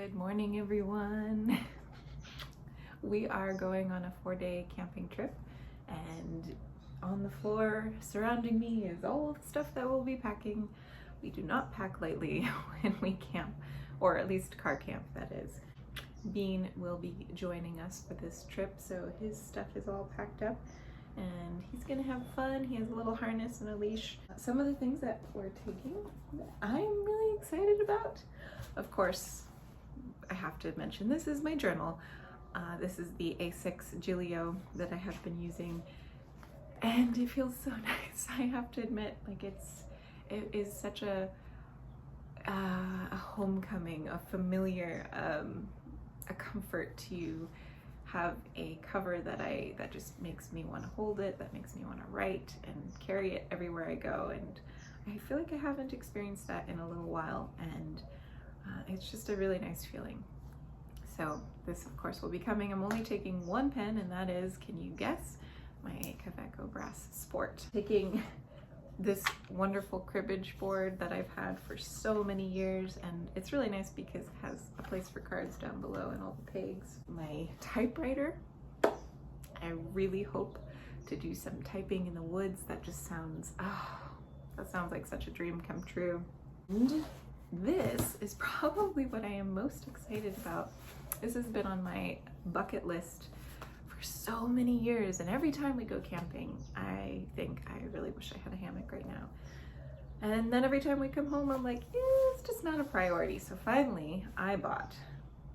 Good morning, everyone. We are going on a 4-day camping trip, and on the floor surrounding me is all the stuff that we'll be packing. We do not pack lightly when we camp, or at least car camp, that is. Bean will be joining us for this trip, so his stuff is all packed up and he's gonna have fun. He has a little harness and a leash. Some of the things that we're taking that I'm really excited about, of course, I have to mention this is my journal. This is the A6 Gilio that I have been using, and it feels so nice. I have to admit, like it is such a homecoming, a familiar, a comfort to have a cover that just makes me want to hold it, that makes me want to write and carry it everywhere I go. And I feel like I haven't experienced that in a little while, and it's just a really nice feeling. So this, of course, will be coming. I'm only taking one pen, and that is, can you guess? My Kaweco Brass Sport. Taking this wonderful cribbage board that I've had for so many years, and it's really nice because it has a place for cards down below and all the pegs. My typewriter. I really hope to do some typing in the woods. That just sounds, that sounds like such a dream come true. And this is probably what I am most excited about. This has been on my bucket list for so many years, and every time we go camping, I think I really wish I had a hammock right now. And then every time we come home, I'm like, it's just not a priority. So finally, I bought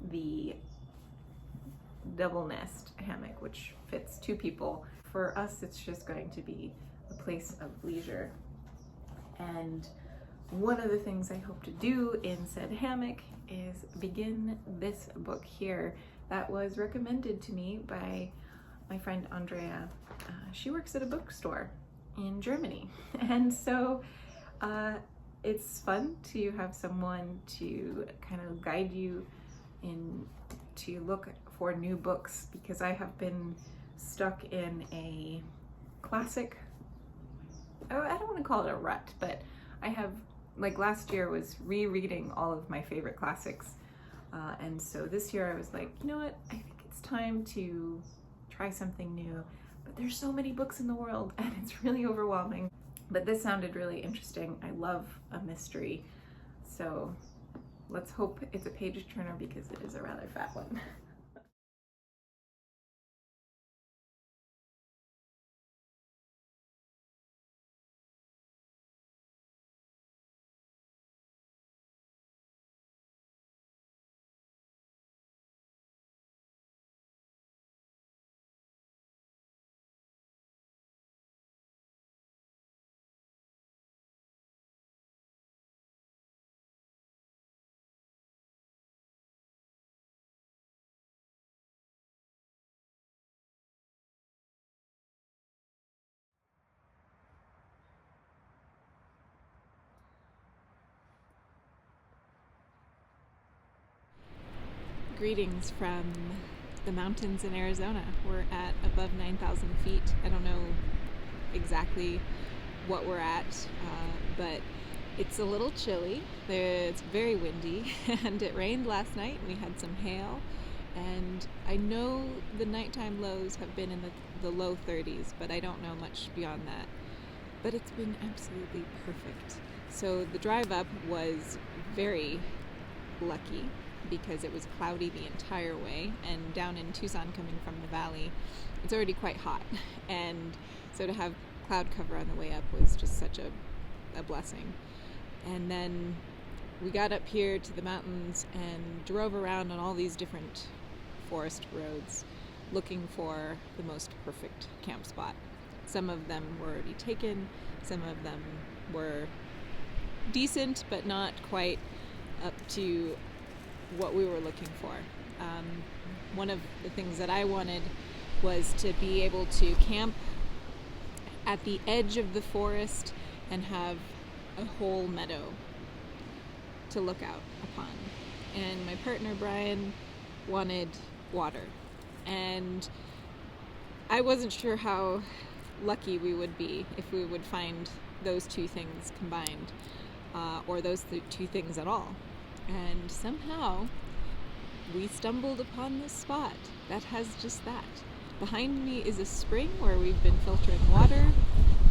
the double nest hammock, which fits 2 people. For us, it's just going to be a place of leisure. And one of the things I hope to do in said hammock is begin this book here that was recommended to me by my friend Andrea. She works at a bookstore in Germany, and so it's fun to have someone to kind of guide you in to look for new books, because I have been stuck in a classic, I don't want to call it a rut, but I have, like last year was rereading all of my favorite classics, and so this year I was like, you know what, I think it's time to try something new, but there's so many books in the world and it's really overwhelming. But this sounded really interesting. I love a mystery, so let's hope it's a page turner, because it is a rather fat one. Greetings from the mountains in Arizona. We're at above 9,000 feet. I don't know exactly what we're at, but it's a little chilly. It's very windy, and it rained last night. We had some hail, and I know the nighttime lows have been in the low 30s, but I don't know much beyond that. But it's been absolutely perfect. So the drive up was very lucky, because it was cloudy the entire way, and down in Tucson, coming from the valley, it's already quite hot, and so to have cloud cover on the way up was just such a blessing. And then we got up here to the mountains and drove around on all these different forest roads looking for the most perfect camp spot. Some of them were already taken, some of them were decent but not quite up to what we were looking for. One of the things that I wanted was to be able to camp at the edge of the forest and have a whole meadow to look out upon. And my partner Brian wanted water, and I wasn't sure how lucky we would be if we would find those 2 things combined, or those 2 things at all. And somehow we stumbled upon this spot that has just that. Behind me is a spring where we've been filtering water.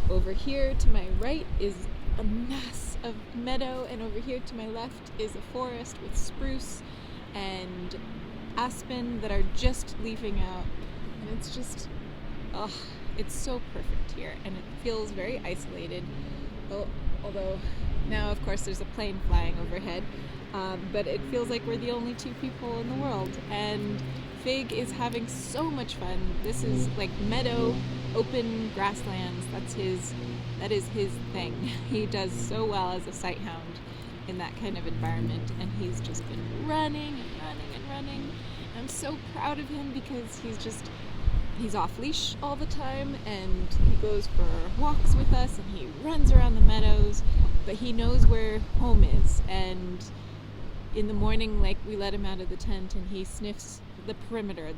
Over here to my right is a mass of meadow, and over here to my left is a forest with spruce and aspen that are just leafing out. And it's just, it's so perfect here, and it feels very isolated. Although now, of course, there's a plane flying overhead, but it feels like we're the only two people in the world. And Fig is having so much fun. This is like meadow, open grasslands. That is his thing. He does so well as a sight hound in that kind of environment, and he's just been running and running and running. I'm so proud of him because he's off leash all the time, and he goes for walks with us, and he runs around the meadows, but he knows where home is. And in the morning, like, we let him out of the tent and he sniffs the perimeter.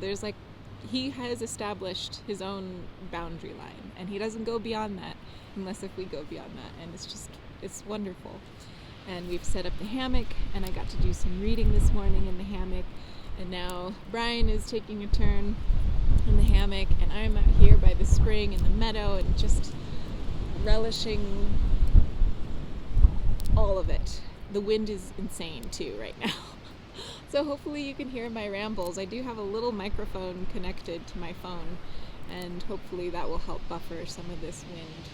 He has established his own boundary line, and he doesn't go beyond that unless if we go beyond that. And it's wonderful. And we've set up the hammock, and I got to do some reading this morning in the hammock, and now Brian is taking a turn in the hammock, and I'm out here by the spring in the meadow and just relishing all of it. The wind is insane too right now. So hopefully you can hear my rambles. I do have a little microphone connected to my phone, and hopefully that will help buffer some of this wind.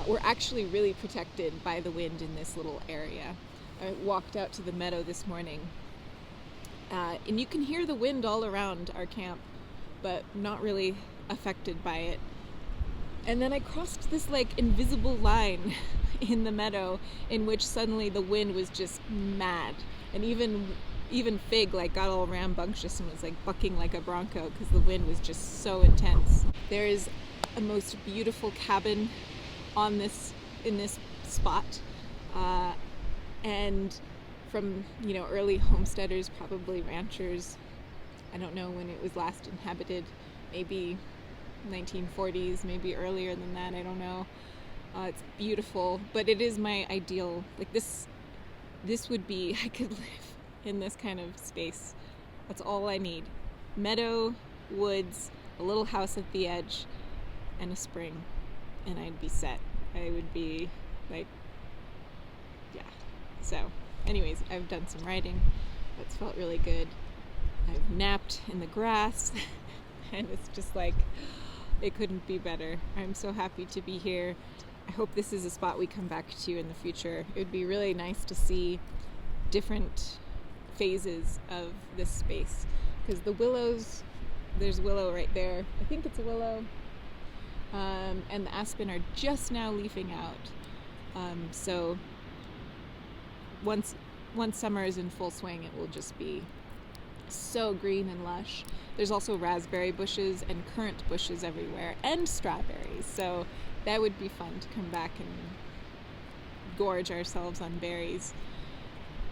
We're actually really protected by the wind in this little area. I walked out to the meadow this morning, and you can hear the wind all around our camp, but not really affected by it. And then I crossed this like invisible line in the meadow in which suddenly the wind was just mad, and even Fig like got all rambunctious and was like bucking like a bronco because the wind was just so intense. There is a most beautiful cabin in this spot, and from early homesteaders, probably ranchers. I don't know when it was last inhabited, maybe 1940s, maybe earlier than that, I don't know. It's beautiful, but it is my ideal, like this would be, I could live in this kind of space. That's all I need. Meadow, woods, a little house at the edge, and a spring, and I'd be set. I would be like, yeah. So anyways, I've done some writing. That's felt really good. I've napped in the grass, and it's just like, it couldn't be better. I'm so happy to be here. I hope this is a spot we come back to in the future. It would be really nice to see different phases of this space, because the willows, there's willow right there. I think it's a willow. And the aspen are just now leafing out. So once summer is in full swing, it will just be so green and lush. There's also raspberry bushes and currant bushes everywhere, and strawberries. So that would be fun to come back and gorge ourselves on berries.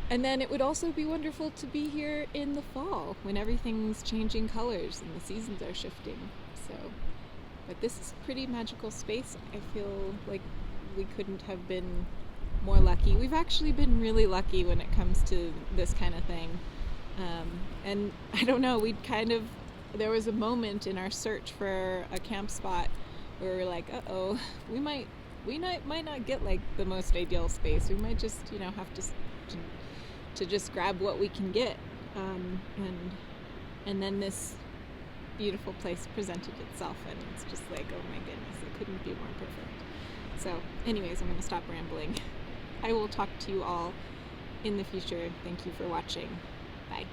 And then it would also be wonderful to be here in the fall when everything's changing colors and the seasons are shifting. But this is a pretty magical space. I feel like we couldn't have been more lucky. We've actually been really lucky when it comes to this kind of thing. And I don't know, there was a moment in our search for a camp spot where we were like, we might not get like the most ideal space. We might just, have to just grab what we can get. And then this beautiful place presented itself, and it's just like, oh my goodness, it couldn't be more perfect. So anyways, I'm going to stop rambling. I will talk to you all in the future. Thank you for watching. Bye.